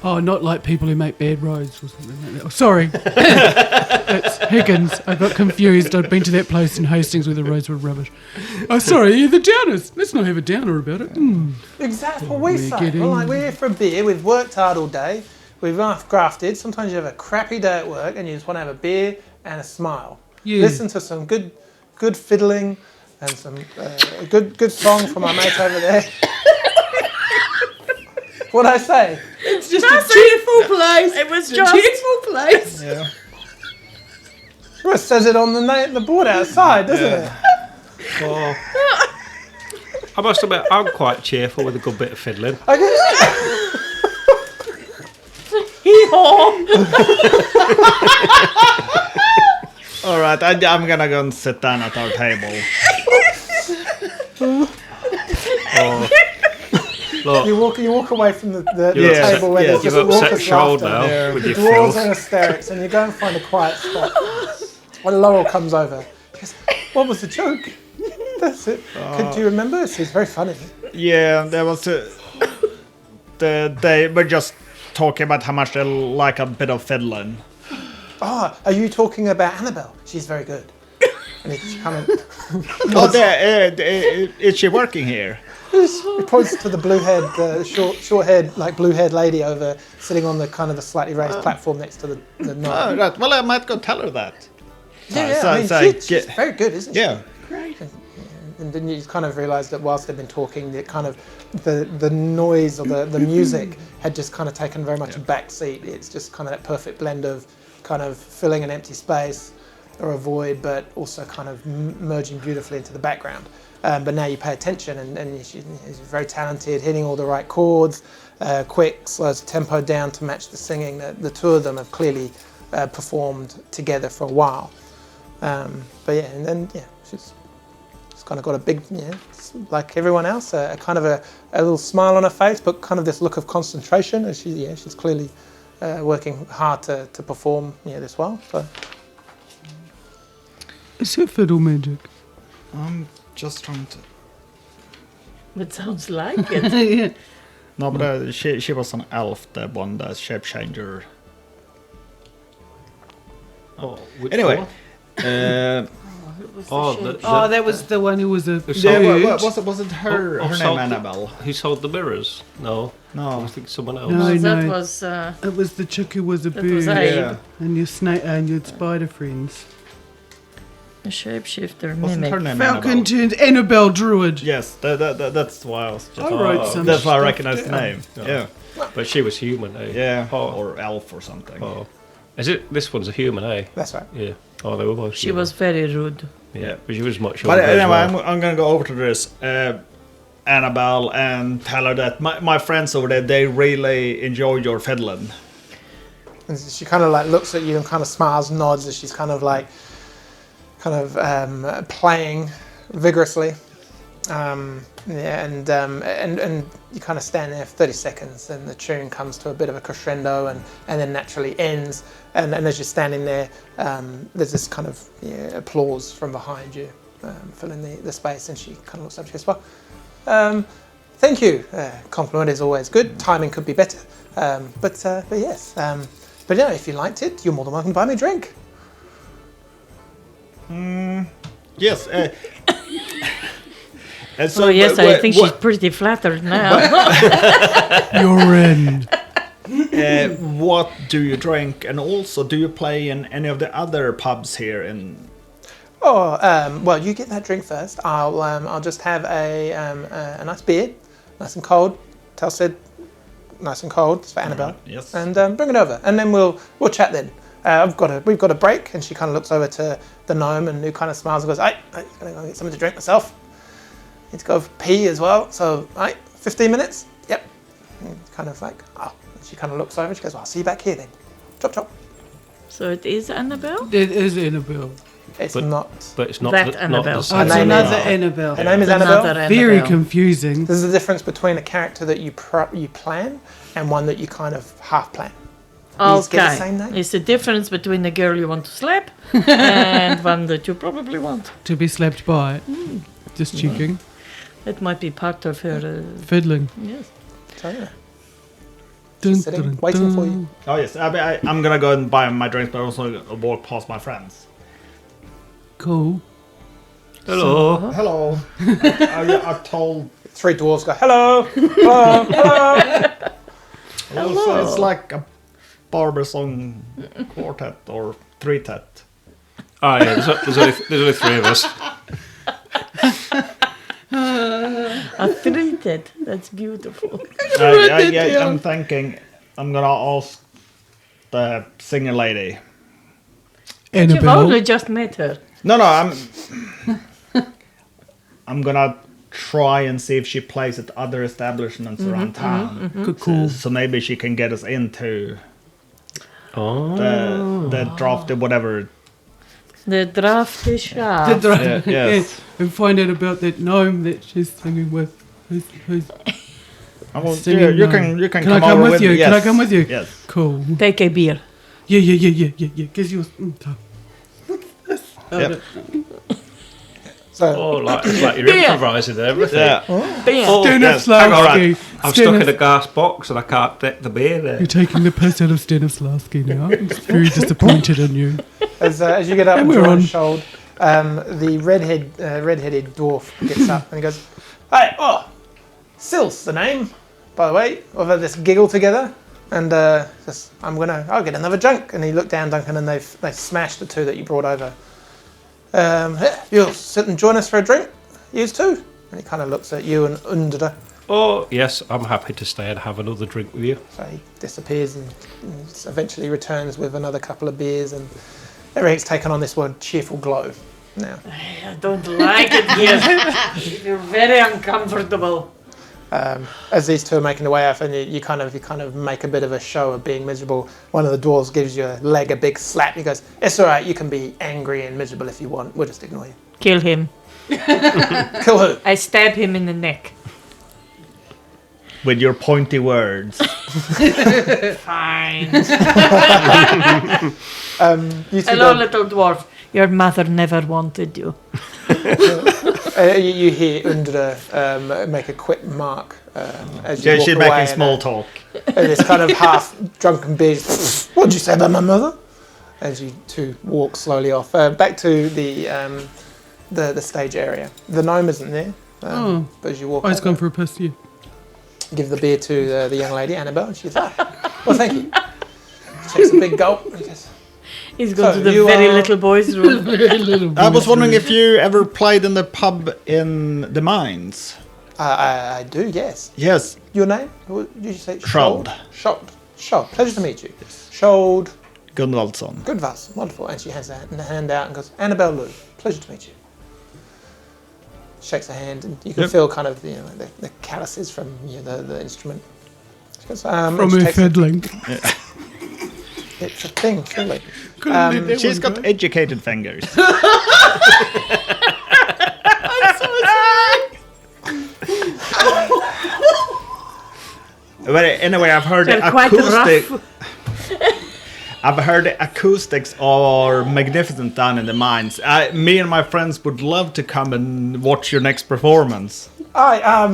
Oh, not like people who make bad roads or something like that. Oh, sorry. That's Higgins. I got confused. I'd been to that place in Hastings where the roads were rubbish. Oh, sorry, yeah, the downers. Let's not have a downer about it. exactly what we We're say. getting- We're like, we're here for a beer, we've worked hard all day, we've grafted, sometimes you have a crappy day at work and you just want to have a beer and a smile. Yeah. Listen to some good fiddling and some good song from our mate over there. What'd I say? It's just a cheerful place. It was It's a just- cheerful place. Yeah. Well, it says it on the board outside, doesn't it? Oh. I must admit, I'm quite cheerful with a good bit of fiddling. I guess- All right, I'm gonna go and sit down at our table. Oh. Look, you walk away from the Yeah. table where Yeah. there's you've just upset raucous Shoal laughter. now Yeah. with your Dwarves filth. and hysterics, and you go and find a quiet spot. When Laurel comes over, she goes, "What was the joke?" That's it. Do you remember? She's very funny. Yeah, there was they were just talking about how much they like a bit of fiddling. Ah, are you talking about Annabelle? She's very good. And he kind of Oh, is she working here? he points to the blue-haired, short-haired, like blue-haired lady over, sitting on the kind of the slightly raised platform next to the Oh, knob. right. Well, I might go tell her that. Yeah, so- I mean, so she's very good, isn't she? Yeah. And then you kind of realise that whilst they've been talking, the kind of the noise or the music had just kind of taken very much a back seat. It's just kind of that perfect blend of kind of filling an empty space or a void, but also kind of merging beautifully into the background. But now you pay attention, and she's very talented, hitting all the right chords, quick, slows the tempo down to match the singing. The two of them have clearly performed together for a while. But yeah, and then she's kind of got a big, like everyone else, a kind of a little smile on her face, but kind of this look of concentration. As she's clearly working hard to perform this well. So Is it fiddle magic? I'm just trying to. It sounds like it. Yeah. No, but she was an elf, the one, the shape changer. Oh, which Anyway, one? Oh, Oh, that was the one who was a Who yeah, bird. was it her Oh, name sold Annabelle? Who sold the mirrors? No. I No. was thinking someone else. No. that was It was the chick who was a That was bird. Abe. Yeah. And your snake and your spider friends. a shapeshifter Wasn't mimic. her name Falcon Annabelle? turned Annabelle Druid. Yes, that's why I was just. I wrote some That's why I stuff recognized the down. name. Oh. Yeah. But she was human, eh? Yeah. Oh. Or elf or something. Oh. Is it? This one's a human, eh? that's right. Yeah. Oh, they were both She human. was very rude. Yeah, but she was much But older as anyway, well. I'm gonna go over to this Annabelle and tell her that my friends over there, they really enjoy your fiddling. And she kind of like looks at you and kind of smiles, nods as she's kind of playing vigorously. And you kind of stand there for 30 seconds, and the tune comes to a bit of a crescendo, and then naturally ends. And as you're standing there, there's this kind of applause from behind you, filling the space. And she kind of looks up. She goes, "Well, thank you. Compliment is always good. Timing could be better, but yes. But if you liked it, you're more than welcome to buy me a drink." Yes. So yes, I think she's pretty flattered now. Your end. What do you drink, and also do you play in any of the other pubs here in? Oh, well, you get that drink first. I'll just have a nice beer, nice and cold. Tal said, nice and cold. It's for Annabelle. Yes. And bring it over, and then we'll chat then. We've got a break, and she kind of looks over to the gnome, and who kind of smiles and goes, "I'm gonna go get something to drink myself. Need to go pee as well. So, 15 minutes. Yep." And kind of like, oh. She kind of looks over. And she goes, "Well, I'll see you back here then." Chop chop. So it is Annabelle? It is Annabelle. It's But- not. But it's not That the, Annabelle. not Oh, the it's name another is- Annabelle. Her name is Another Annabelle. Very Annabelle. confusing. There's a difference between a character that you plan and one that you kind of half plan. These get the same name? It's the difference between the girl you want to slap and one that you probably want. To be slapped by. Just cheeking. It might be part of her. Fiddling. Yes. So yeah. Dun, Sitting, dun, waiting for dun. you. Oh yes, I'm gonna go and buy my drinks, but also walk past my friends. Cool. Hello. Hello. I told. 3 dwarves go, "Hello, hello, hello." It's like a barber song quartet or three-tet. Oh yeah, there's only 3 of us. A three-tet. That's beautiful. I'm thinking I'm gonna ask the singer lady. You've Annabelle. only just met her. No, I'm gonna try and see if she plays at other establishments around town. Cool. So maybe she can get us into Oh. the drafty whatever. The drafty The shaft. drum. Yeah, yes. And find out about that gnome that she's singing with. Who's I will, singing you gnome. can Can I come come over with you? Yes. Can I come with you? Yes. Cool. Take a beer. Yeah. Gives you Yep. So Oh, like you're Beer. improvising and everything. Yeah. Beer. Oh, yes, hang on, Stanislavski. I'm stuck in a glass box and I can't get the beer there. You're taking the piss out of Stanislavski now. I'm very disappointed in you. as you get up And and we're drawn on. shoulder, the redheaded dwarf gets up and he goes, "Hey, Sil's the name, by the way. We've had this giggle together, and I'll get another drink." And he looked down, Duncan, and they smashed the 2 that you brought over. You'll sit and join us for a drink, you too. And he kind of looks at you and Aundra. Oh yes, I'm happy to stay and have another drink with you. So he disappears and eventually returns with another couple of beers, and everything's taken on this word cheerful glow now. I don't like it here. You're very uncomfortable. As these 2 are making their way up, and you kind of make a bit of a show of being miserable. One of the dwarves gives you a leg a big slap. He goes, "It's all right. You can be angry and miserable if you want. We'll just ignore you." Kill him. Kill who? I stab him in the neck. With your pointy words. Fine. You two Hello, go- little dwarf. Your mother never wanted you. you hear Aundra make a quick mark as you Yeah, walk she's away, making and, small talk. and this kind of half drunken beer. "What did you say about my mother?" As you 2 walk slowly off back to the stage area. The gnome isn't there, but as you walk, I was over, going for a piss, yeah. give the beer to the young lady Annabelle, and she says, "Well, thank you." She takes a big gulp. And says, He's going So to the you very are- little boys' room. I was wondering if you ever played in the pub in the mines. I do, yes. Yes. Your name? What did you say? Skjold. Skjold. Pleasure to meet you. Skjold. Gunvaldsson. Good, wonderful. And she has a hand out and goes, "Annabelle Lou, pleasure to meet you." Shakes her hand, and you can Yep. feel kind of the calluses from the instrument. She goes, and From she her takes fiddling. It's a thing, really. She's got educated fingers. But anyway, I've heard They're the quite acoustic. rough. I've heard the acoustics are magnificent down in the mines. Me and my friends would love to come and watch your next performance. Yeah,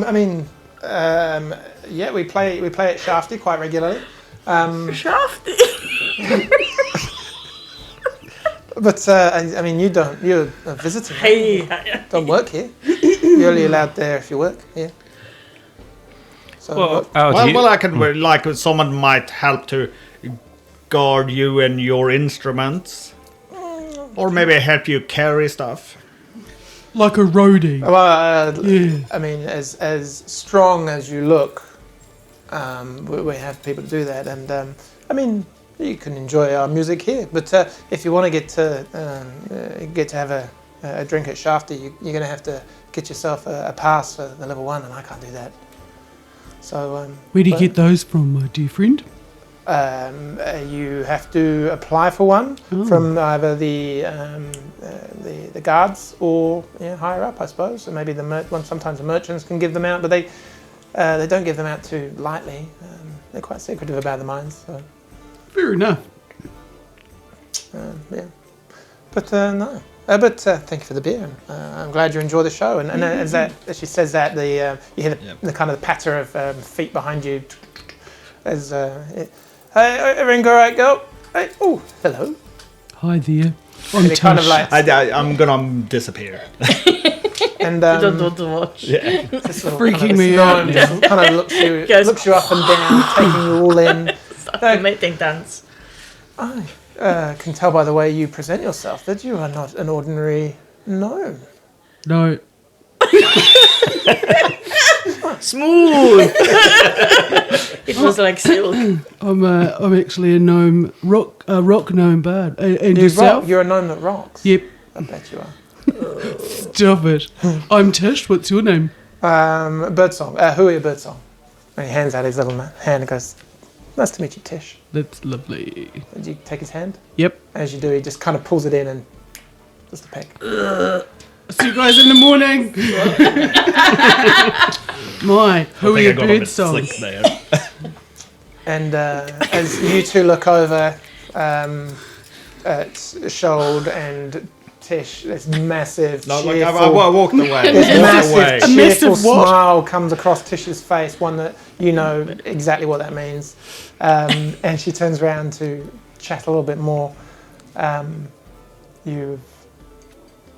we play at Shafty quite regularly. Shafty. But you're a visitor. Hey. Don't work here. You're only allowed there if you work here. So Well, I could like someone might help to guard you and your instruments, or maybe help you carry stuff. Like a roadie. yeah. As strong as you look, we have people to do that, and you can enjoy our music here. But if you want to get to have a drink at Shafty, you're going to have to get yourself a pass for the level 1, and I can't do that. So where do you get those from, my dear friend? You have to apply for one from either the guards or higher up, I suppose. So maybe sometimes the merchants can give them out, but they don't give them out too lightly. They're quite secretive about the mines. So. Fair enough. Yeah, but no. But thank you for the beer. I'm glad you enjoy the show. And as she says that, you hear the kind of patter of feet behind you. As hey, everything all right, girl? Hey, oh, hello. Hi there. I'm Tish. Kind of like, I'm gonna disappear. and I don't want to watch. Yeah. Freaking me out. Just kind of looks you up and down, taking you all in. Mating dance. I can tell by the way you present yourself that you are not an ordinary gnome. No. Smooth. It was like silk. I'm actually a gnome, rock gnome bard. And yourself? You're a gnome that rocks. Yep. I bet you are. Stop it. I'm Tish. What's your name? Birdsong. Who are you, Birdsong? And he hands out his little hand and goes, "Nice to meet you, Tish." That's lovely. Did you take his hand? Yep. As you do, he just kind of pulls it in and just a peck. See you guys in the morning. Who are your Birdsong? And as you two look over at Shold and Tish, this massive, cheerful, I walked away. this massive, cheerful massive what? smile comes across Tish's face, one that you know exactly what that means. And she turns around to chat a little bit more.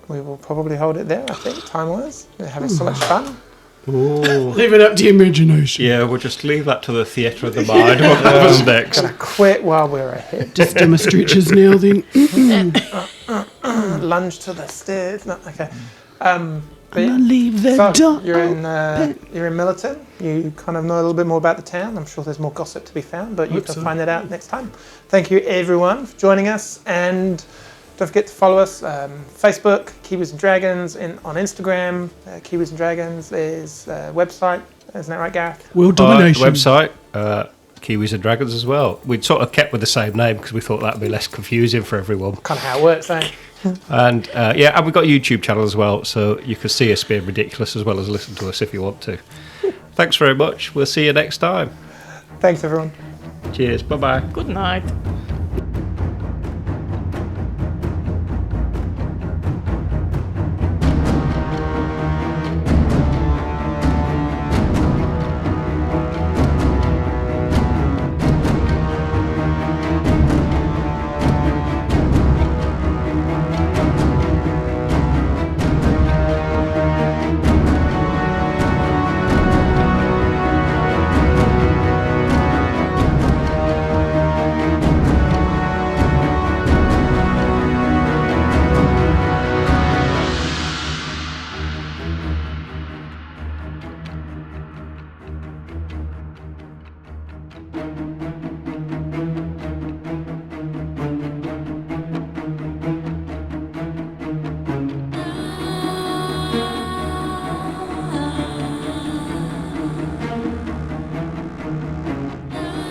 We will probably hold it there, I think, time-wise. We're having so much fun. Ooh. Leave it up to your imagination. Yeah, we'll just leave that to the theatre of the mind. What happens next? Gonna quit while we're ahead. Just do my stretches now then. Lunge to the stairs. No, okay. I'm gonna leave the door. You're in Millerton. You kind of know a little bit more about the town. I'm sure there's more gossip to be found, but you can find that out next time. Thank you everyone for joining us, and don't forget to follow us Facebook, Kiwis and Dragons, on Instagram, Kiwis and Dragons. There's a website, isn't that right, Gareth? World domination. Website, Kiwis and Dragons as well. We'd sort of kept with the same name because we thought that'd be less confusing for everyone. Kind of how it works, eh? And and we've got a YouTube channel as well, so you can see us being ridiculous as well as listen to us if you want to. Thanks very much. We'll see you next time. Thanks, everyone. Cheers. Bye-bye. Good night.